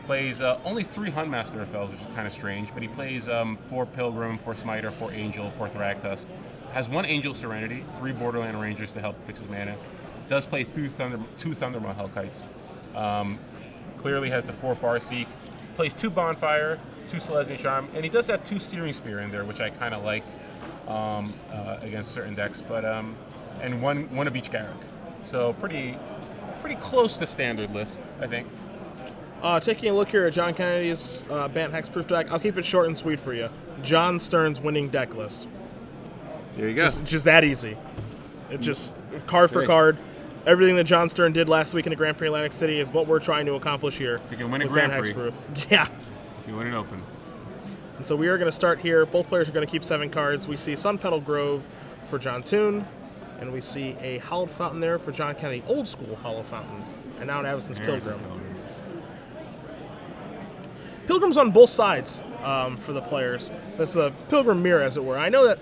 Plays only 3 Huntmaster Fells, which is kind of strange, but he plays 4 Pilgrim, 4 Smiter, 4 Angel, 4 Thragtusk. Has 1 Angel Serenity, 3 Borderland Rangers to help fix his mana. Does play 2 Thundermaw Hellkites. Clearly has the 4 Farseek. Plays 2 Bonfire, 2 Selesnya Charm, and he does have 2 Searing Spear in there, which I kind of like against certain decks. But and one of each Garruk. So pretty close to standard list, I think. Taking a look here at John Kennedy's Bant Hexproof deck, I'll keep it short and sweet for you. John Stern's winning deck list. There you go. Just that easy. It just card for card. Everything that John Stern did last week in the Grand Prix Atlantic City is what we're trying to accomplish here. You can win a Grand Prix. Hexproof. Yeah. You win an Open. And so we are going to start here. Both players are going to keep 7 cards. We see Sun Petal Grove for John Toone, and we see a Hallowed Fountain there for John Kennedy. Old school Hollow Fountain. And now an Avacyn's Pilgrim. Pilgrim's on both sides for the players. That's a Pilgrim mirror, as it were. I know that,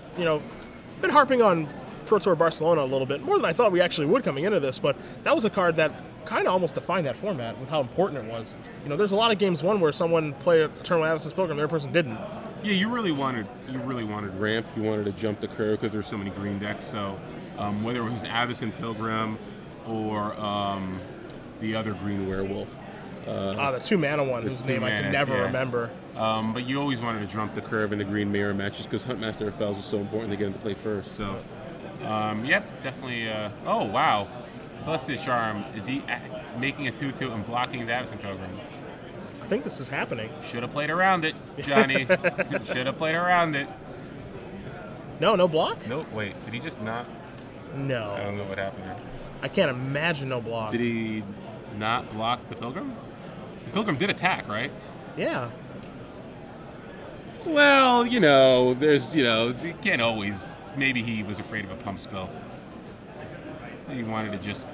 been harping on Pro Tour Barcelona a little bit, more than I thought we actually would coming into this, but that was a card that kind of almost defined that format with how important it was. There's a lot of games won where someone played Eternal Avacyn's Pilgrim, the other person didn't. Yeah, you really wanted ramp. You wanted to jump the curve because there's so many green decks. So whether it was Avacyn Pilgrim or the other green werewolf. The 2-mana one, whose name I can never remember. But you always wanted to jump the curve in the green mirror matches because Huntmaster of Fells was so important to get him to play first. So, yep, definitely. Oh, wow. Celestia Charm, is he making a 2-2 and blocking the Avacyn Pilgrim? I think this is happening. Should have played around it, Johnny. Should have played around it. No block? Nope, wait, did he just not? No. I don't know what happened there. I can't imagine no block. Did he not block the Pilgrim? The Pilgrim did attack, right? Yeah. Well, there's, you can't always. Maybe he was afraid of a pump spell. He wanted to just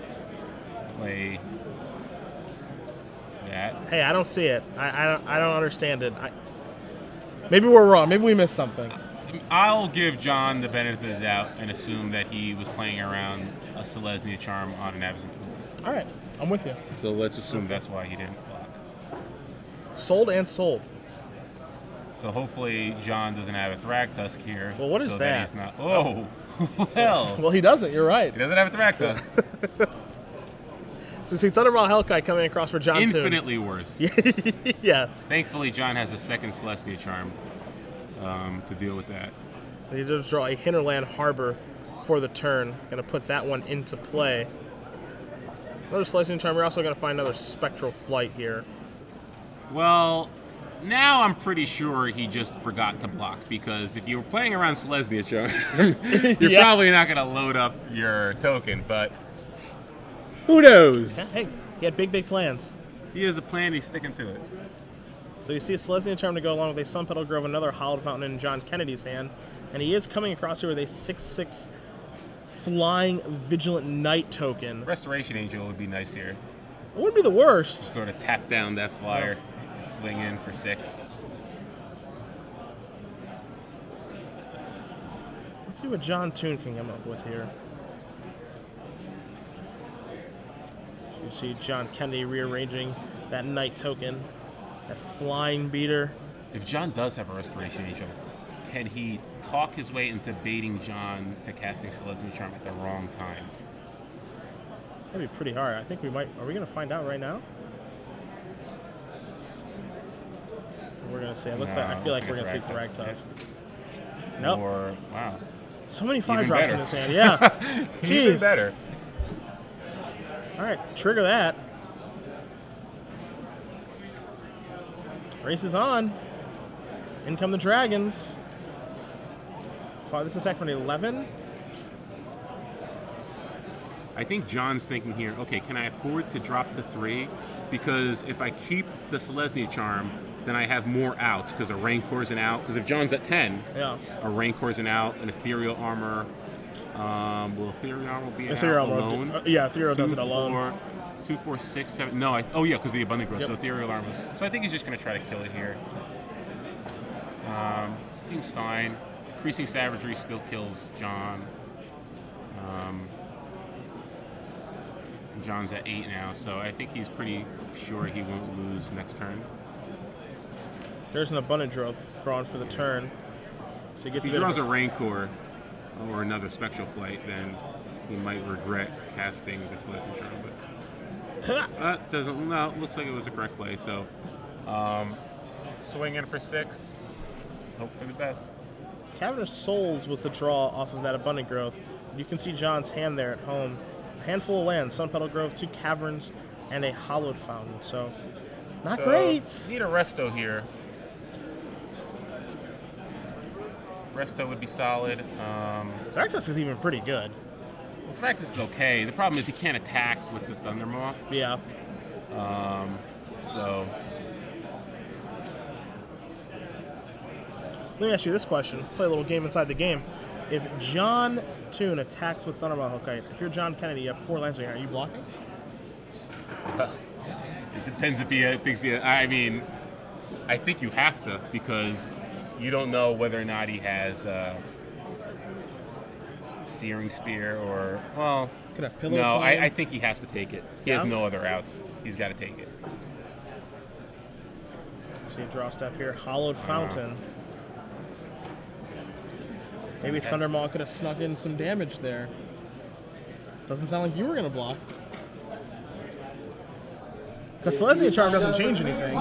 play that. Hey, I don't see it. I don't understand it. Maybe we're wrong. Maybe we missed something. I'll give John the benefit of the doubt and assume that he was playing around a Selesnya Charm on an Avacyn Pilgrim. All right, I'm with you. So let's assume that's why he didn't block. Sold and sold. So hopefully John doesn't have a Thragtusk here. Well, what is so that? He's not. Oh, well. Well, he doesn't. You're right. He doesn't have a Thragtusk. So we see Thundermaw Hellkite coming across for John Toone. Infinitely worse. Yeah. Thankfully, John has a second Celestia Charm to deal with that. He does draw a Hinterland Harbor for the turn. Going to put that one into play. Another Celestia Charm. We're also going to find another Spectral Flight here. Well, now I'm pretty sure he just forgot to block, because if you were playing around Selesnya Charm, you're probably not going to load up your token, but who knows? Hey, he had big plans. He has a plan, he's sticking to it. So you see a Selesnya Charm to go along with a Sun Petal Grove, another Hallowed Fountain in John Kennedy's hand, and he is coming across here with a 6/6 Flying Vigilant Knight token. Restoration Angel would be nice here. It wouldn't be the worst. Sort of tap down that flyer. No. Swing in for 6. Let's see what John Toone can come up with here. You see John Kennedy rearranging that Knight token, that Flying Beater. If John does have a Restoration Angel, can he talk his way into baiting John to casting Selesnya Charm at the wrong time? That'd be pretty hard. I think we might. Are we going to find out right now? We're gonna see. It looks like I feel like we're gonna see Thragtusk. Nope. Or wow. So many 5-drops in his hand. Yeah. Jeez. Even better. All right, trigger that. Race is on. In come the dragons. This attack for an 11. I think John's thinking here. Okay, can I afford to drop to 3? Because if I keep the Selesnya Charm, then I have more outs, because a Rancor's an out. Because if John's at 10, a Rancor's an out, an Ethereal Armor. Will Ethereal Armor be an out alone? Yeah, Ethereal does it alone. 2, 4, 6, 7. No, oh yeah, because the Abundant Growth. So Ethereal Armor. So I think he's just going to try to kill it here. Seems fine. Increasing Savagery still kills John. John's at 8 now, so I think he's pretty sure he won't lose next turn. There's an abundant growth drawn for the turn. So he gets if he draws a Rancor or another Spectral Flight, then he might regret casting this Celestial Charm. But that doesn't. No, looks like it was a correct play. So swing in for 6. Hope for the best. Cavern of Souls was the draw off of that abundant growth. You can see John's hand there at home. A handful of lands, Sun Petal Grove, 2 caverns, and a hallowed fountain. So, not great. Need a resto here. Resto would be solid. Thraktos is even pretty good. Well, Thraktos is okay. The problem is he can't attack with the Thundermaw. Yeah. So. Let me ask you this question. Play a little game inside the game. If John Toone attacks with Thundermaw Hokite, if you're John Kennedy, you have 4 lands in your hand, are you blocking? It depends if he thinks he. I mean, I think you have to, because you don't know whether or not he has Searing Spear or, well, could have Pillow no, Flame. I think he has to take it. He has no other outs. He's got to take it. So you draw step here, Hallowed Fountain. Maybe Thundermaw could have snuck in some damage there. Doesn't sound like you were going to block. Because Celestial Charm doesn't change anything.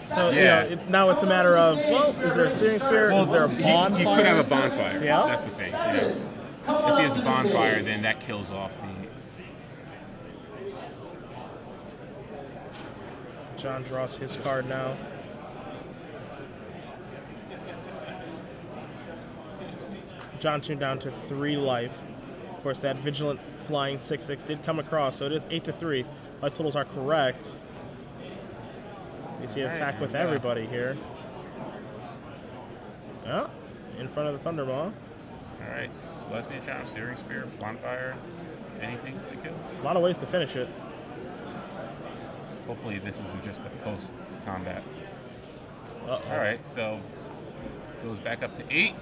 So, yeah. you know, now it's a matter of, well, is there a Searing Spear? Well, is there a bonfire? He could have a bonfire. Yeah. That's the thing. Yeah. If he has a bonfire, then that kills off the. John draws his card now. John Toone down to 3 life. Of course, that Vigilant Flying 6/6 did come across, so it is 8-3. Life totals are correct. You see attack with everybody here. Yeah, in front of the Thundermaw. All right, Celestial Charm, Searing Spear, bonfire, anything to kill. A lot of ways to finish it. Hopefully this isn't just a post-combat. All right, so goes back up to 8.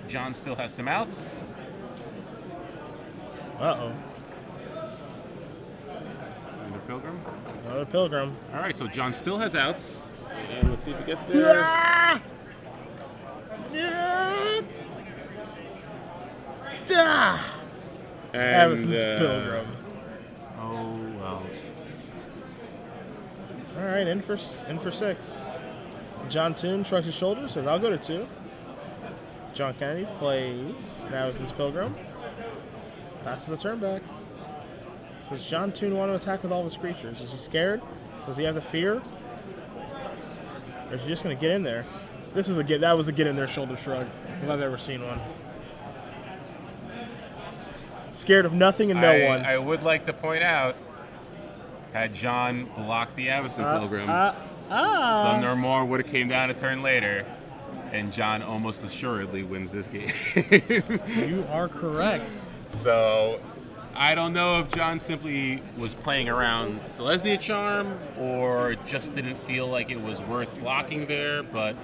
John still has some outs. Uh-oh. Another Pilgrim. Another Pilgrim. All right, so John still has outs. And let's see if he gets there. Yeah! Yeah! Yeah! Evison's Pilgrim. Oh, well. All right, in for 6. John Toone shrugs his shoulders, says, I'll go to 2. John Kennedy plays Evison's Pilgrim. Passes the turn back. Does John Toone want to attack with all of his creatures? Is he scared? Does he have the fear? Or is he just going to get in there? That was a get in there shoulder shrug, if I've ever seen one. Scared of nothing and no one. I would like to point out, had John blocked the Avison Pilgrim, Thundermaw would have came down a turn later, and John almost assuredly wins this game. You are correct. So, I don't know if John simply was playing around Celestia Charm or just didn't feel like it was worth blocking there, but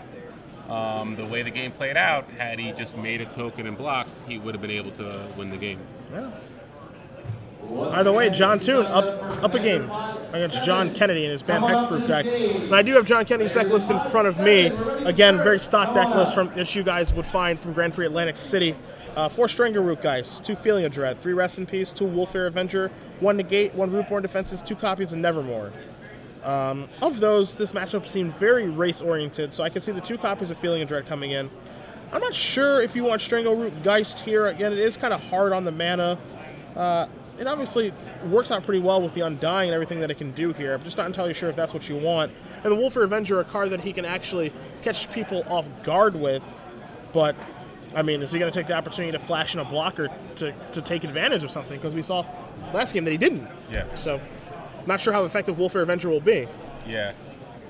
the way the game played out, had he just made a token and blocked, he would have been able to win the game. Yeah. Either way, John Toone up a game against John Kennedy in his Ban Hexproof deck. And I do have John Kennedy's deck list in front of me. Again, very stock deck list that you guys would find from Grand Prix Atlantic City. 4 Stranger Root guys, 2 Feeling of Dread, 3 Rest in Peace, 2 Wolfare Avenger, 1 Negate, 1 Rootborn Defenses, 2 copies of Nevermore. Of those, this matchup seemed very race-oriented, so I can see the 2 copies of Feeling of Dread coming in. I'm not sure if you want Strangleroot Geist here. Again, it is kind of hard on the mana. It obviously works out pretty well with the Undying and everything that it can do here. I'm just not entirely sure if that's what you want. And the Wolfare Avenger, a card that he can actually catch people off guard with, but I mean, is he going to take the opportunity to flash in a blocker to take advantage of something? Because we saw last game that he didn't. Yeah. So, not sure how effective Wolfare Avenger will be. Yeah.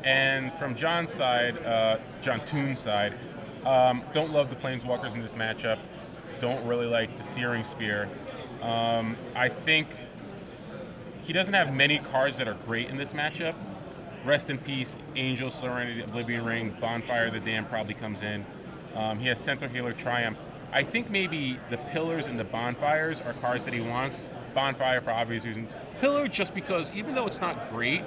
And from John's side, John Toone's side, don't love the Planeswalkers in this matchup. Don't really like the Searing Spear. I think he doesn't have many cards that are great in this matchup. Rest in Peace, Angel, Serenity, Oblivion Ring, Bonfire the Dam probably comes in. He has Centaur Healer, Triumph. I think maybe the Pillars and the Bonfires are cards that he wants. Bonfire for obvious reasons. Pillar, just because even though it's not great,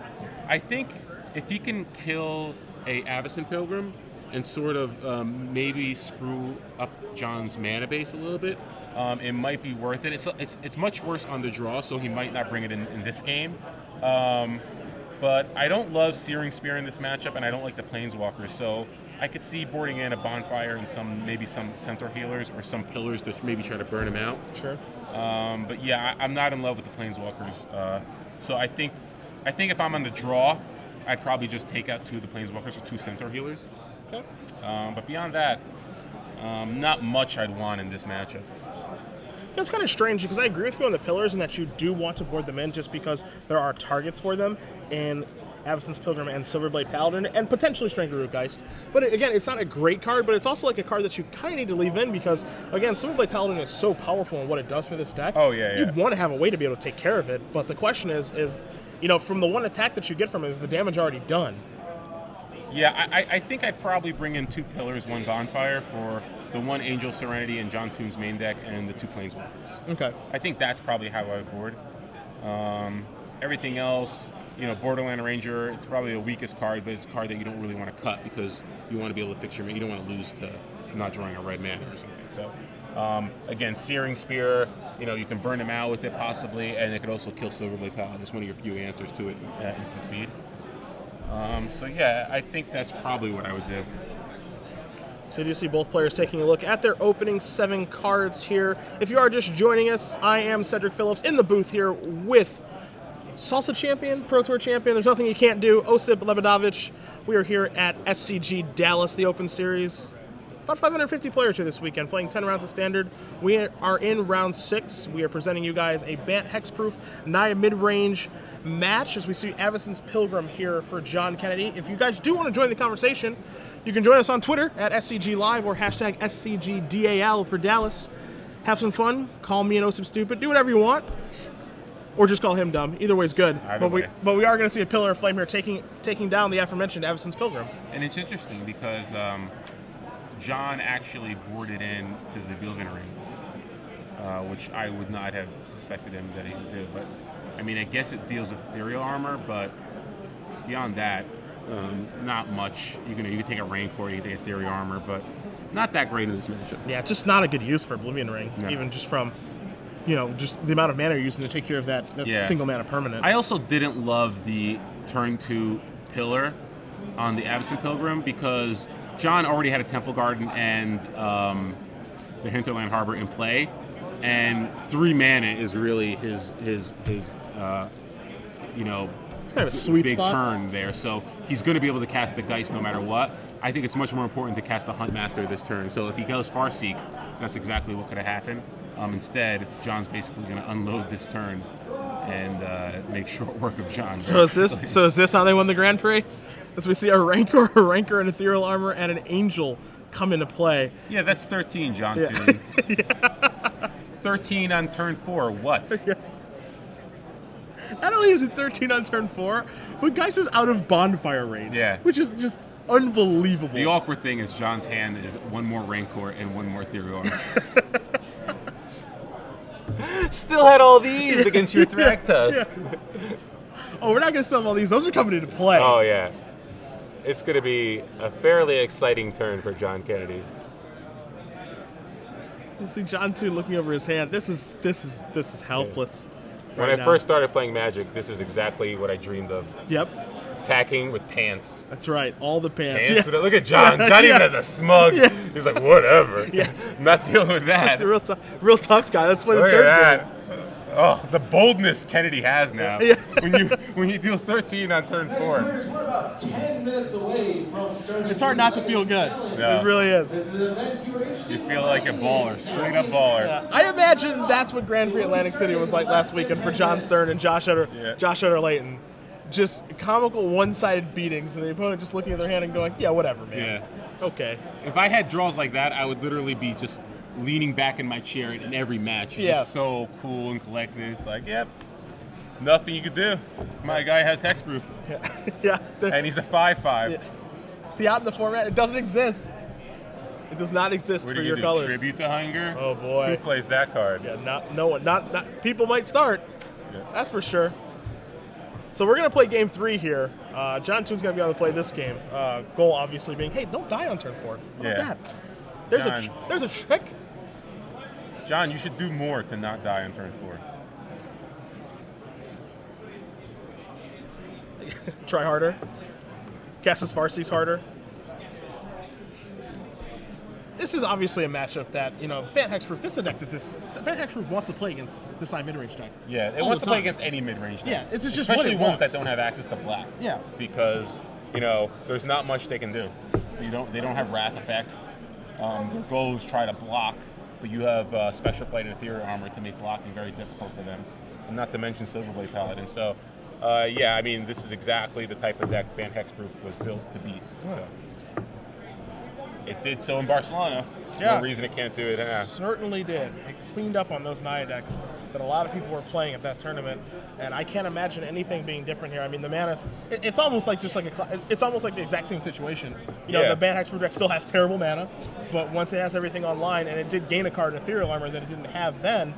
I think if he can kill a Avacyn Pilgrim and sort of maybe screw up John's mana base a little bit, it might be worth it. It's much worse on the draw, so he might not bring it in this game. But I don't love Searing Spear in this matchup, and I don't like the Planeswalkers, so I could see boarding in a Bonfire and maybe some Centaur Healers or some Pillars to maybe try to burn him out. Sure. But yeah, I'm not in love with the Planeswalkers. So I think if I'm on the draw, I'd probably just take out 2 of the Planeswalkers or 2 Centaur Healers. Okay. But beyond that, not much I'd want in this matchup. It's kind of strange because I agree with you on the Pillars and that you do want to board them in just because there are targets for them in Avacyn's Pilgrim and Silverblade Paladin and potentially Strangerroot Geist. But again, it's not a great card, but it's also like a card that you kind of need to leave in because, again, Silverblade Paladin is so powerful in what it does for this deck. Oh, yeah. You want to have a way to be able to take care of it, but the question is, you know, from the one attack that you get from it, is the damage already done? Yeah, I think I'd probably bring in 2 Pillars, 1 Bonfire for the 1 Angel Serenity and John Toone's main deck, and the 2 Planeswalkers. Okay. I think that's probably how I would board. Everything else, you know, Borderland Ranger, it's probably the weakest card, but it's a card that you don't really want to cut because you want to be able to fix your mana. You don't want to lose to not drawing a red mana or something. So, again, Searing Spear, you know, you can burn him out with it possibly, and it could also kill Silverblade Paladin. It's one of your few answers to it at instant speed. So yeah, I think that's probably what I would do. So you do see both players taking a look at their opening 7 cards here. If you are just joining us, I am Cedric Phillips in the booth here with Salsa Champion, Pro Tour Champion, There's Nothing You Can't Do, Osip Lebedovich. We are here at SCG Dallas, the Open Series. About 550 players here this weekend, playing 10 rounds of Standard. We are in round 6. We are presenting you guys a Bant Hexproof Naya mid-range match as we see Avacyn's Pilgrim here for John Kennedy. If you guys do want to join the conversation, you can join us on Twitter at SCG Live or hashtag SCGDAL for Dallas. Have some fun. Call me and Osip stupid. Do whatever you want. Or just call him dumb. Either way is good. But we are going to see a Pillar of Flame here taking down the aforementioned Avacyn's Pilgrim. And it's interesting because John actually boarded in to the Bilgen Ring, which I would not have suspected him that he would do. But I mean, I guess it deals with ethereal armor, but beyond that, not much. You can take a Rancor, you can take ethereal armor, but not that great in this matchup. Yeah, it's just not a good use for Oblivion Ring, no. Even just from, you know, just the amount of mana you're using to take care of that single mana permanent. I also didn't love the turn 2 Pillar on the Avacyn Pilgrim because John already had a Temple Garden and the Hinterland Harbor in play, and 3 mana is really his you know, it's kind of a sweet big spot. Turn there. So he's going to be able to cast the Geist no matter what. I think it's much more important to cast the Huntmaster this turn. So if he goes Farseek, that's exactly what could have happened. Instead, John's basically going to unload this turn and make short work of John. So is this how they won the Grand Prix? As we see a Rancor, an Ethereal Armor, and an Angel come into play. Yeah, that's 13, John. Yeah. Toone. Yeah. 13 on turn 4. What? Yeah. Not only is it 13 on turn 4, but Geist is out of Bonfire range. Yeah. Which is just unbelievable. The awkward thing is John's hand is 1 more Rancor and 1 more Ethereal Armor. Still had all these against your Thragtusk. Yeah. Oh, we're not going to sell all these. Those are coming into play. Oh, yeah. It's going to be a fairly exciting turn for John Kennedy. You see John Toone looking over his hand. This is helpless. Yeah. When I first started playing Magic, this is exactly what I dreamed of. Yep. Attacking with pants. That's right. All the pants. Yeah. Yeah. Look at John. John even has a smug. Yeah. He's like, whatever. Yeah. I'm not dealing with that. That's a real tough guy. Let's play the Look third at game. that. Oh, the boldness Kennedy has now. Yeah. when you deal 13 on turn 4. We're about 10 minutes away from starting. It's hard not to feel good. Yeah. It really is. This is an event you are interested You feel like a baller, straight up baller. Yeah. I imagine that's what Grand Prix Atlantic City was like last weekend for John Stern and Josh Utter-Layton. Just comical one-sided beatings, and the opponent just looking at their hand and going, "Yeah, whatever, man. Yeah. Okay." If I had draws like that, I would literally be just leaning back in my chair in every match. Yeah. Just so cool and collected. It's like, yep, nothing you could do. My guy has hexproof. Yeah. Yeah. And he's a 5/5. Yeah. The out in the format, it doesn't exist. It does not exist What for are you your gonna do? colors. Tribute to Hunger? Oh boy. Who plays that card? Yeah, no one. Not people might start. Yeah. That's for sure. So we're going to play game 3 here. John Toone's going to be on the play this game. Goal obviously being, hey, don't die on turn 4. How about that? There's a trick. John, you should do more to not die on turn 4. Try harder. Cast his Farseek's harder. This is obviously a matchup that, Bant Hexproof, this is a deck that Bant Hexproof wants to play against this mid-range deck. Yeah, it wants to play against any mid-range deck. Yeah, it's just especially what it ones wants. that don't have access to black. Yeah. Because, there's not much they can do. They don't have wrath effects. Their goals try to block, but you have Special Flight and Ethereal Armor to make blocking very difficult for them. And not to mention Silverblade Paladin. So, yeah, I mean, this is exactly the type of deck Bant Hexproof was built to beat. Yeah. So. It did so in Barcelona. Yeah. No reason it can't do it. Certainly did. It cleaned up on those Naya decks that a lot of people were playing at that tournament, and I can't imagine anything being different here. I mean, the Manus, it's almost like it's almost like the exact same situation. The Bant Hexproof deck still has terrible mana, but once it has everything online, and it did gain a card in Ethereal Armor that it didn't have then,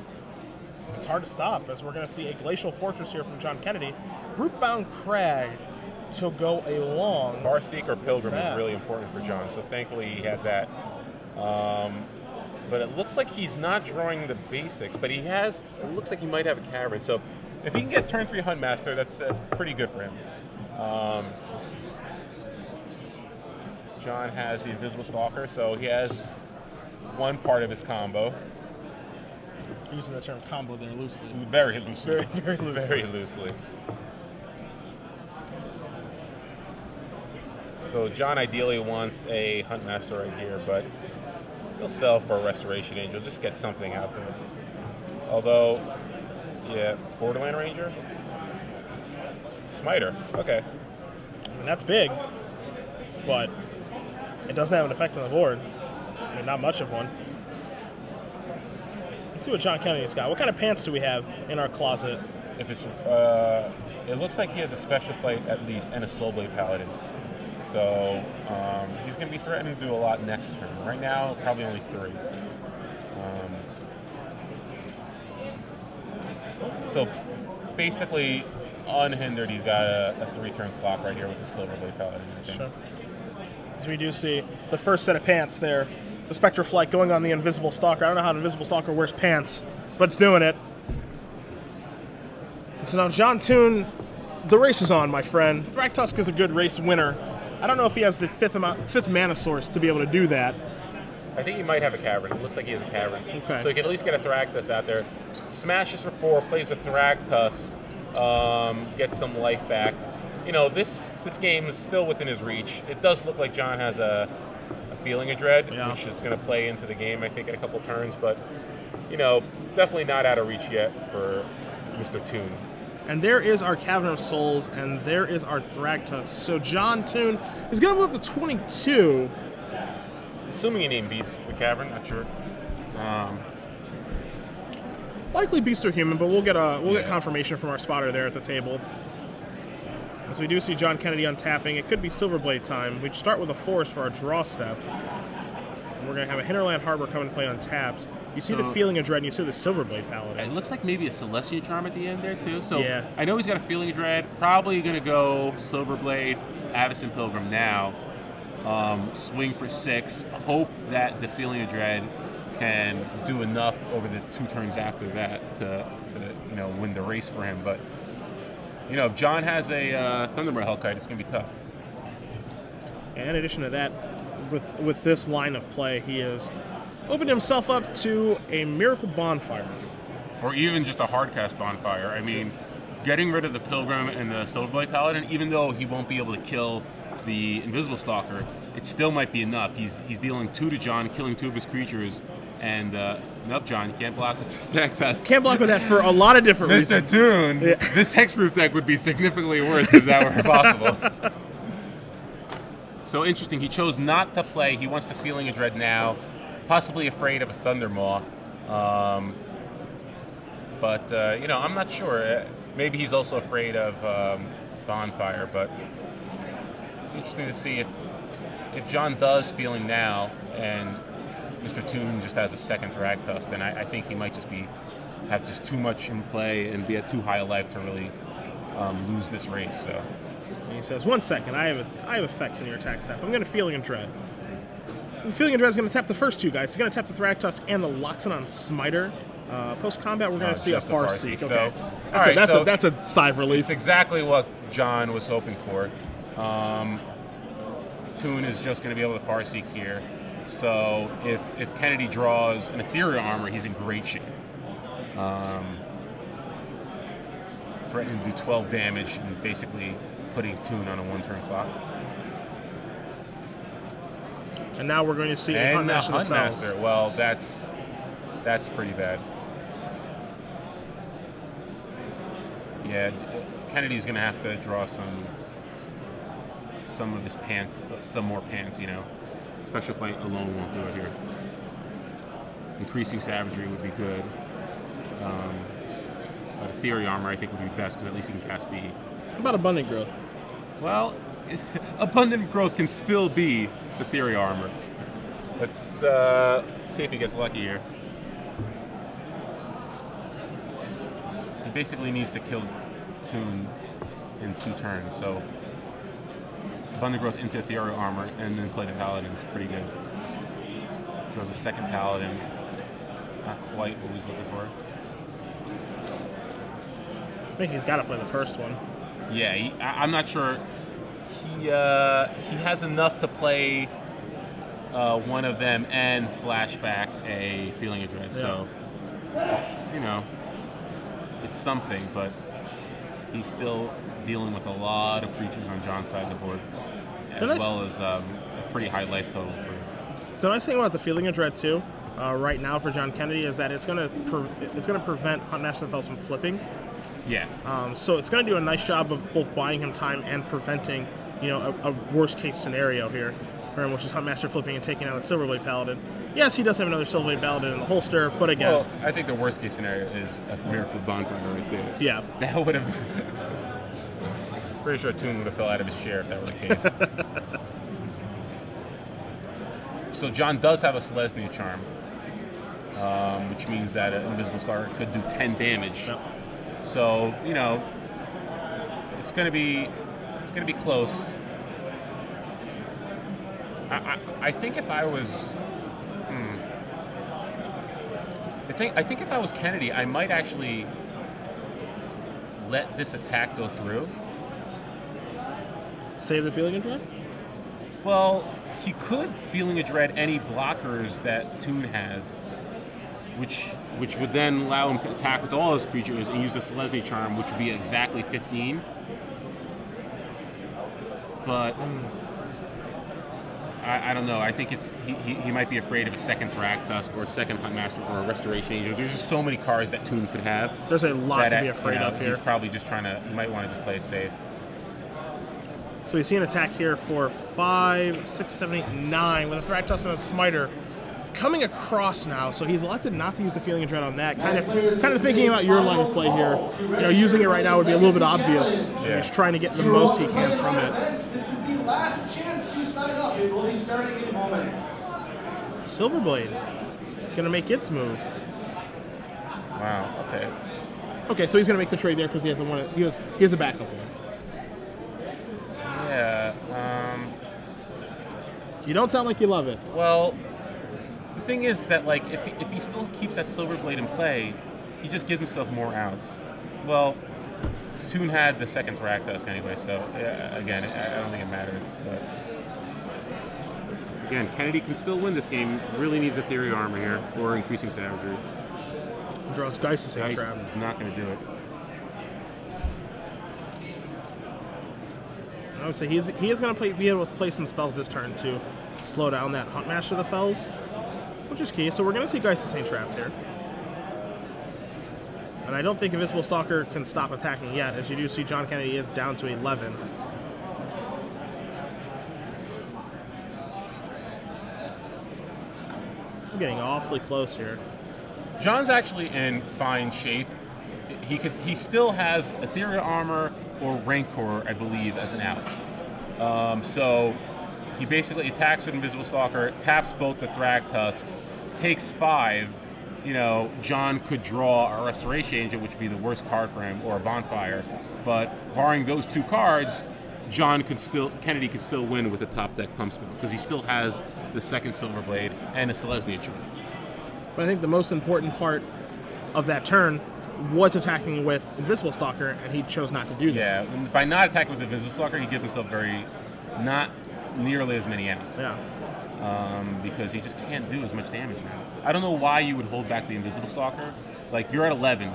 it's hard to stop, as we're going to see a Glacial Fortress here from John Kennedy. Rootbound Crag to go along. Farseek or Pilgrim is really important for John, so thankfully he had that. But it looks like he's not drawing the basics, but it looks like he might have a Cavern. So if he can get turn 3 Huntmaster, that's pretty good for him. John has the Invisible Stalker, so he has one part of his combo. Using the term combo there loosely. Very loosely. Very loosely. Very loosely. So John ideally wants a Huntmaster right here, but he'll sell for a Restoration Angel. Just get something out there. Although, yeah, Borderland Ranger? Smiter, okay. I mean, that's big, but it doesn't have an effect on the board. I mean, not much of one. Let's see what John Kennedy's got. What kind of pants do we have in our closet? If it's, it looks like he has a Special Flight at least and a Soulblade Paladin. So he's going to be threatening to do a lot next turn. Right now, probably only 3. So basically, unhindered, he's got a 3-turn clock right here with the Silverblade Paladin. Sure. As we do see the first set of pants there, the Spectre Flight going on the Invisible Stalker. I don't know how an Invisible Stalker wears pants, but it's doing it. And so now John Toone, the race is on, my friend. Thragtusk is a good race winner. I don't know if he has the fifth mana source to be able to do that. I think he might have a Cavern. It looks like he has a Cavern. Okay. So he can at least get a Thragtusk out there. Smashes for 4, plays a Thragtusk, gets some life back. This game is still within his reach. It does look like John has a Feeling of Dread, which is going to play into the game, I think, in a couple turns. But, definitely not out of reach yet for Mr. Toone. And there is our Cavern of Souls, and there is our Thragtusk. So John Toone is going to move up to 22. Assuming you name Beast the Cavern, not sure. Likely Beast or Human, but we'll get confirmation from our spotter there at the table. As we do see John Kennedy untapping, it could be Silverblade time. We start with a Forest for our draw step. And we're going to have a Hinterland Harbor come and play untapped. You see the Feeling of Dread, and you see the Silverblade Paladin. It looks like maybe a Celestial Charm at the end there, too. So yeah. I know he's got a Feeling of Dread. Probably going to go Silverblade, Avacyn Pilgrim now. Swing for 6. Hope that the Feeling of Dread can do enough over the 2 turns after that to win the race for him. But, if John has a Thunderbolt Hellkite, it's going to be tough. And in addition to that, with this line of play, he has opened himself up to a Miracle Bonfire. Or even just a hardcast Bonfire. I mean, getting rid of the Pilgrim and the Silverblade Paladin, even though he won't be able to kill the Invisible Stalker, it still might be enough. He's dealing 2 to John, killing 2 of his creatures, and nope, John, you can't block with the deck test. Can't block with that for a lot of different reasons. Mr. Toone, this Hexproof deck would be significantly worse if that were possible. So interesting, he chose not to play. He wants the Feeling of Dread now, possibly afraid of a Thundermaw. But I'm not sure. Maybe he's also afraid of Bonfire, but interesting to see if John does Feeling now and Mr. Toone just has a second Thragtusk, then I think he might just have too much in play and be at too high a life to really lose this race. So And he says, 1 second, I have effects in your attack step. I'm going to Feeling of Dread. And Feeling of Dread is going to tap the first 2 guys. He's going to tap the Thragtusk and the Loxodon Smiter. Post-combat, we're going to see a Farseek. Okay. So, that's a sigh of relief. it's exactly what John was hoping for. Toone is just going to be able to Farseek here. So if Kennedy draws an Ethereal Armor, he's in great shape. Threatening to do 12 damage and basically putting Toone on a 1-turn clock. And now we're going to see a And Huntmaster. Well, that's pretty bad. Yeah, Kennedy's going to have to draw some of his pants, some more pants, you know. Special Fight alone won't do it here. Increasing Savagery would be good. But Ethereal Armor I think would be best because at least he can cast the... How about Abundant Growth? Well, Abundant Growth can still be Ethereal Armor. Let's see if he gets lucky here. He basically needs to kill Toone in 2 turns, so Abundant Growth into Ethereal Armor and then play the Paladin is pretty good. Draws a second Paladin. Not quite what he's looking for. I think he's got to play the first one. Yeah, I'm not sure. He has enough to play one of them and flashback a Feeling of Dread. Yeah. So, it's, you know, it's something, but he's still dealing with a lot of creatures on John's side of the board, as well as a pretty high life total. The nice thing about the Feeling of Dread too, right now for John Kennedy, is that it's going to prevent Huntmaster of the Fells from flipping. Yeah. So it's going to do a nice job of both buying him time and preventing, you know, a worst case scenario here, which is Huntmaster flipping and taking out the Silverblade Paladin. Yes, he does have another Silverblade Paladin in the holster, but again, well, I think the worst case scenario is a Miracle Bonfire right there. Yeah. That would have. Pretty sure Toone would have fell out of his chair if that were the case. So John does have a Selesnya Charm, which means that an Invisible Star could do 10 damage. Yep. So, you know, it's gonna be close. I think if I was I think if I was Kennedy, I might actually let this attack go through. Save the Feeling of Dread? Well, he could Feeling of Dread any blockers that Toone has, which would then allow him to attack with all his creatures and use the Selesnya Charm, which would be exactly 15. But I don't know. I think he might be afraid of a second Thragtusk or a second Huntmaster or a Restoration Angel. There's just so many cards that Toone could have. There's a lot to be afraid of here. He's probably just trying to. He might want to just play it safe. So we see an attack here for 5, 6, 7, 8, 9 with a Thragtusk and a Smiter coming across now. So he's elected not to use the Feeling of Dread on that. Kind of thinking about your line of play here. You know, using it right now would be a little bit obvious. Yeah. He's trying to get the most he can from it. This is the last chance to sign up. It will be starting in moments. Silverblade gonna make its move. Wow. Okay. Okay, so he's gonna make the trade there because he has a backup one. Yeah. You don't sound like you love it. Well, the thing is that like if he still keeps that Silverblade in play, he just gives himself more outs. Well, Toone had the second Thragtusk anyway, so again, I don't think it mattered. But again, Kennedy can still win this game. Really needs Ethereal Armor here or increasing Savagery. Draws Geist to Geist trap. is not going to do it. I would say he is going to be able to play some spells this turn to slow down that Huntmaster of the Fells, which is key. So we're going to see Geist to Saint Trapped here. And I don't think Invisible Stalker can stop attacking yet. As you do see, John Kennedy is down to 11. This is getting awfully close here. John's actually in fine shape. He still has Ethereal Armor or Rancor, I believe, as an out. So he basically attacks with Invisible Stalker, taps both the Thragtusks, takes 5 you know, John could draw a Restoration Angel, which would be the worst card for him, or a Bonfire. But barring those 2 cards, Kennedy could still win with a top deck pump spell because he still has the 2nd Silver Blade and a Selesnya Charm. But I think the most important part of that turn was attacking with Invisible Stalker, and he chose not to do that. Yeah, by not attacking with Invisible Stalker, he gives himself not nearly as many outs. Yeah. Because he just can't do as much damage now. I don't know why you would hold back the Invisible Stalker. Like, you're at 11.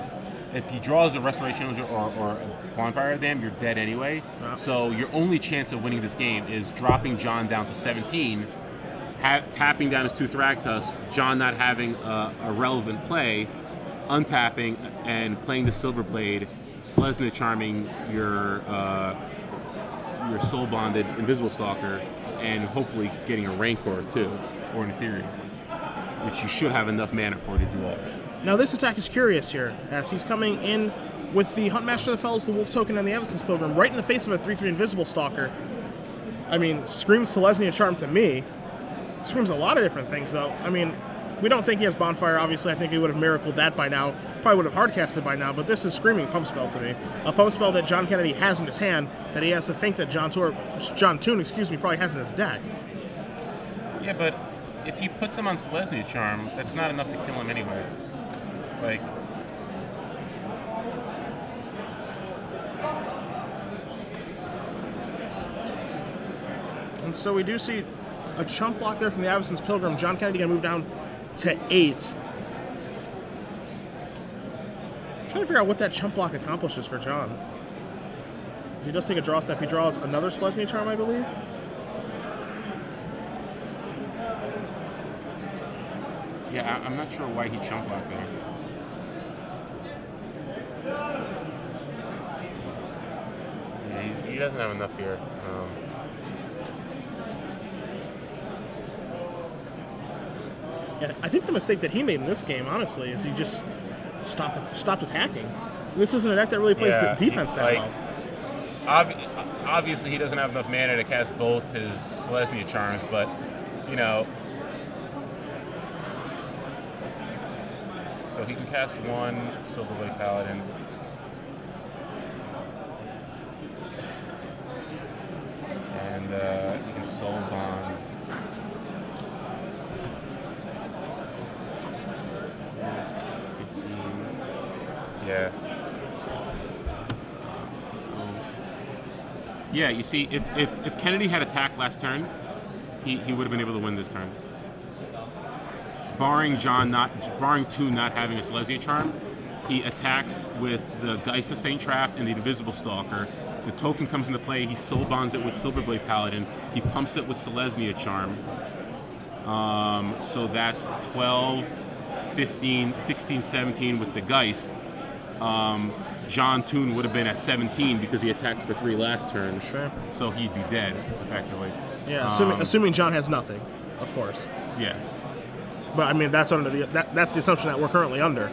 If he draws a Restoration Angel or a Bonfire Dam, you're dead anyway. Yeah. So your only chance of winning this game is dropping John down to 17, tapping down his 2 Thragtusk, John not having a relevant play, untapping and playing the Silver Blade, Selesnya Charming your Soul Bonded Invisible Stalker, and hopefully getting a Rancor too, or an Ethereum, which you should have enough mana for to do all. Now this attack is curious here, as he's coming in with the Huntmaster of the Fells, the Wolf Token, and the Evanescence Pilgrim, right in the face of a 3/3 Invisible Stalker. I mean, screams Selesnya Charm to me. Screams a lot of different things, though. I mean, we don't think he has Bonfire, obviously. I think he would have miracled that by now. Probably would have hardcasted by now, but this is screaming Pump Spell to me. A Pump Spell that John Kennedy has in his hand, that he has to think that John Toone, probably has in his deck. Yeah, but if he puts him on Selesnya Charm, that's not enough to kill him anyway. Like, and so we do see a chump block there from the Evanescence Pilgrim. John Kennedy going to move down to 8. I'm trying to figure out what that chump block accomplishes for John. He does take a draw step. He draws another Selesnya Charm, I believe. yeah, I'm not sure why he chump blocked there. Yeah, he doesn't have enough here. Yeah, I think the mistake that he made in this game, honestly, is he just stopped attacking. This isn't a deck that really plays defense that well. Obviously, he doesn't have enough mana to cast both his Selesnya Charms, but, you know, so he can cast 1 Silver Blade Paladin. And he can Soul Bond. Yeah. Yeah, you see, if Kennedy had attacked last turn, he would have been able to win this turn. Barring Toone not having a Selesnya Charm, he attacks with the Geist of Saint Trap and the Invisible Stalker. The token comes into play, he Soul Bonds it with Silverblade Paladin, he pumps it with Selesnya Charm. So that's 12, 15, 16, 17 with the Geist. John Toone would have been at 17 because he attacked for 3 last turn. Sure. So he'd be dead, effectively. Yeah, assuming John has nothing, of course. Yeah. But I mean, that's the assumption that we're currently under.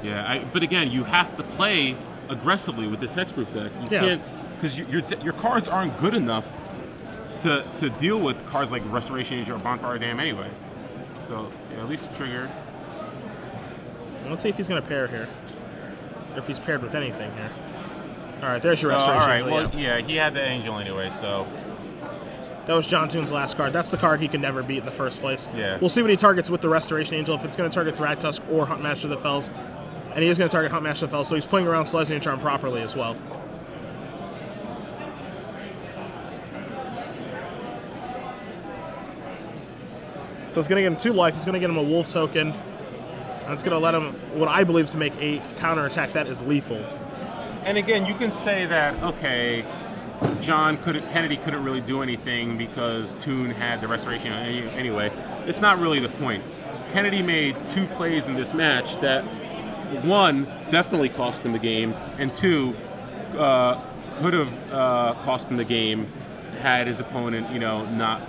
Yeah, but again, you have to play aggressively with this hexproof deck. You can't, because your cards aren't good enough to deal with cards like Restoration Angel or Bonfire Dam anyway. So yeah, at least trigger. Let's see if he's going to pair here, or if he's paired with anything here. All right, there's your Restoration. All right, Angel, well, yeah, he had the Angel anyway, so. That was John Toone's last card. That's the card he can never beat in the first place. Yeah. We'll see what he targets with the Restoration Angel, if it's going to target Thragtusk or Huntmaster of the Fells. And he is going to target Huntmaster of the Fells, so he's playing around Selesnya Charm properly as well. So it's going to get him 2 life. It's going to get him a Wolf Token. And it's going to let him, what I believe, to make a counterattack that is lethal. And again, you can say that, okay, Kennedy couldn't really do anything because Toone had the Restoration anyway. It's not really the point. Kennedy made 2 plays in this match that, 1, definitely cost him the game, and 2, could have cost him the game had his opponent, not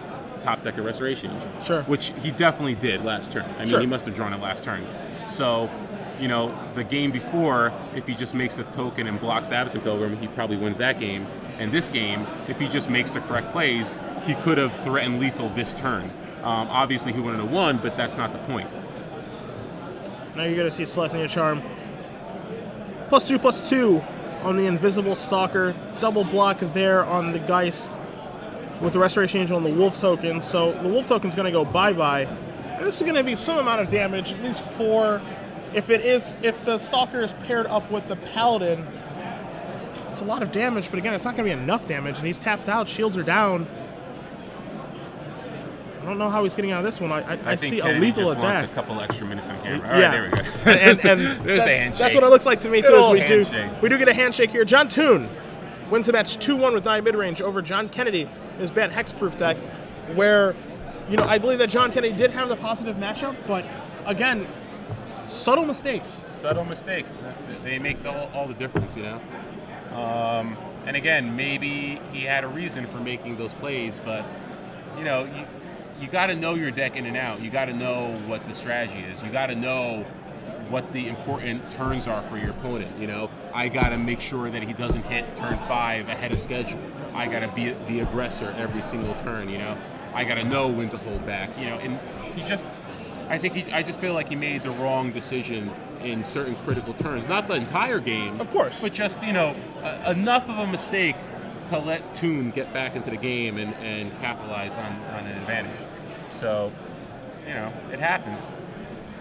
top deck a Restoration Angel. Sure. Which he definitely did last turn. I mean, he must have drawn it last turn. So, the game before, if he just makes a token and blocks the Evanescence Pilgrim, he probably wins that game. And this game, if he just makes the correct plays, he could have threatened lethal this turn. Obviously, he wanted to 1, but that's not the point. Now you're going to see Celestia Charm. +2/+2 on the Invisible Stalker. Double block there on the Geist with the Restoration Angel and the Wolf token. So the Wolf token's going to go bye-bye. And this is going to be some amount of damage, at least 4. If the Stalker is paired up with the Paladin, it's a lot of damage, but again, it's not going to be enough damage, and he's tapped out, shields are down. I don't know how he's getting out of this one. I see a lethal attack. Wants a couple extra minutes on camera. All right, there we go. and there's the handshake. That's what it looks like to me, too, as we handshake. do get a handshake here. John Toone wins the match 2-1 with 9 mid-range over John Kennedy in his bad Hexproof deck, where, you know, I believe that John Kennedy did have the positive matchup, but again, subtle mistakes. Subtle mistakes. They make all the difference, you know? And again, maybe he had a reason for making those plays, but, you know, you got to know your deck in and out. You got to know what the strategy is. You got to know what the important turns are for your opponent. You know, I got to make sure that he doesn't hit turn 5 ahead of schedule. I got to be the aggressor every single turn. You know, I got to know when to hold back. You know, and I just feel like he made the wrong decision in certain critical turns. Not the entire game, of course, but just, you know, enough of a mistake to let Toone get back into the game and capitalize on an advantage. So, you know, it happens.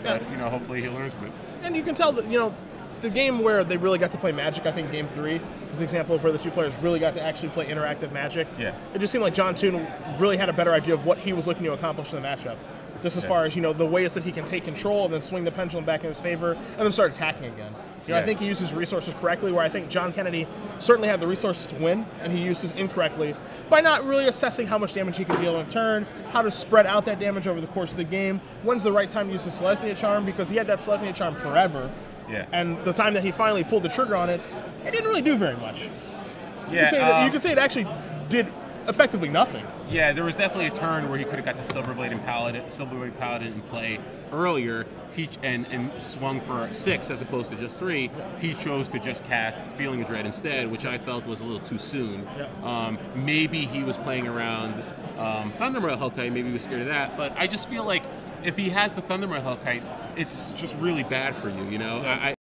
But, you know, hopefully he learns from it. And you can tell that, you know, the game where they really got to play Magic, I think Game 3 is an example of where the two players really got to actually play interactive Magic. Yeah. It just seemed like John Toone really had a better idea of what he was looking to accomplish in the matchup. Just as far as, you know, the ways that he can take control and then swing the pendulum back in his favor and then start attacking again. You know, I think he used his resources correctly, where I think John Kennedy certainly had the resources to win, and he used his incorrectly by not really assessing how much damage he could deal in a turn, how to spread out that damage over the course of the game, when's the right time to use the Celestia Charm, because he had that Celestia Charm forever. Yeah. And the time that he finally pulled the trigger on it, it didn't really do very much. Yeah. You could say it actually did effectively nothing. Yeah, there was definitely a turn where he could have got the Silverblade Paladin in play earlier, and swung for 6 as opposed to just 3. He chose to just cast Feeling of Dread instead, which I felt was a little too soon. Yeah. Maybe he was playing around Thundermail Hellkite, maybe he was scared of that, but I just feel like if he has the Thundermail Hellkite, it's just really bad for you, you know? Yeah.